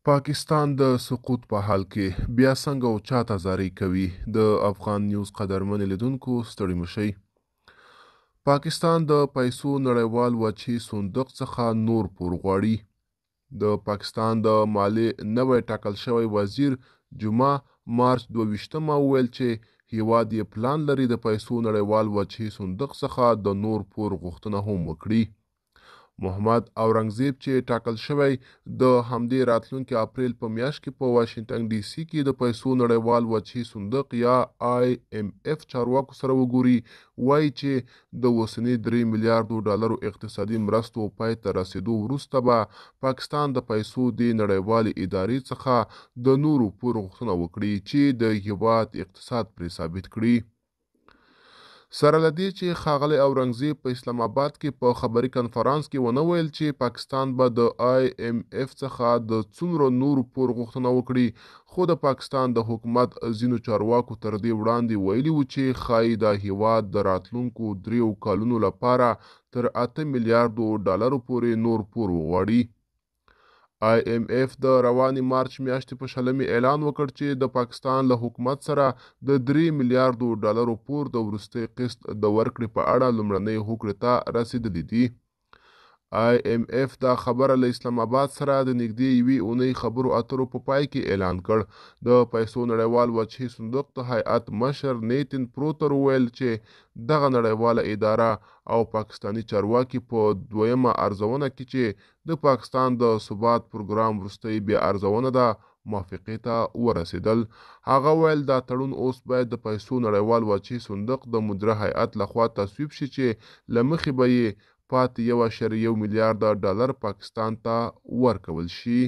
پاکستان د سقوط په حال کې بیا څنګه او چاته زارۍ کوي؟ د افغان نیوز قدرمن لیدونکو ستړي مشئ. پاکستان د پیسو نړیوال وچې صندوق څخه نور پور غواړي. د پاکستان د مالیې نوی ټاکل شوی وزیر جمعه مارچ 22 وویل چې هیواد یې پلان لري د پیسو نړیوال وچې صندوق څخه د نور پور غوښتنه هم وکړي. محمد اورنګزیب چې ټاکل شوی د همدې راتلونکي اپریل په میاشت کې په واشنگټن ډي سي کې د پیسو نړیوال وچې صندوق یا IMF چارواکو سره وګوري، وایي چې د اوسني 3 میلیارډو ډالرو اقتصادي مرستو پای ته رسیدو وروسته به پاکستان د پیسو د نړیوالې ادارې څخه د نورو پور غوښتنه وکړي چې د هیواد اقتصاد پرې ثابت کړي. سره له دې چې ښاغلی اورنګزیب په اسلام آباد کې په خبري کنفرانس کې ونه ویل چې پاکستان به د IMF څخه د څومره نورو پور غوښتنه وکړي، خو د پاکستان د حکومت ځینو چارواکو تر دې وړاندې ویلي وو چې ښایي دا هیواد د راتلونکو 3 کلونو لپاره تر 8 میلیارډو ډالرو پورې نور پور وغواړي. IMF د روانې مارچ میاشتې په 20 اعلان وکړ چې د پاکستان له حکومت سره د 3 میلیارډو ډالرو پور د وروستي قسط د ورکړې په اړه لومړنۍ هوکړې ته رسیدلي دي. IMF دا خبره له اسلام آباد سره د نږدې یوې اونۍ خبرو اترو په پای کې اعلان کړ. د پیسو نړیوال وچې صندوق د هیئت مشر نیتن پروتر وویل چې دغه نړیواله اداره او پاکستانی چارواکي په دویمه ارزونه کې چې د پاکستان د ثبات پروګرام وروستۍ بیا ارزونه ده موافقې ته ورسېدل. هغه ویل دا تړون اوس باید د پیسو نړیوال وچې صندوق د مدیره هیئت لخوا تصویب شي چې له مخې به یې پاتې 1.1 میلیارډ ډالر پاکستان ته ورکول شي.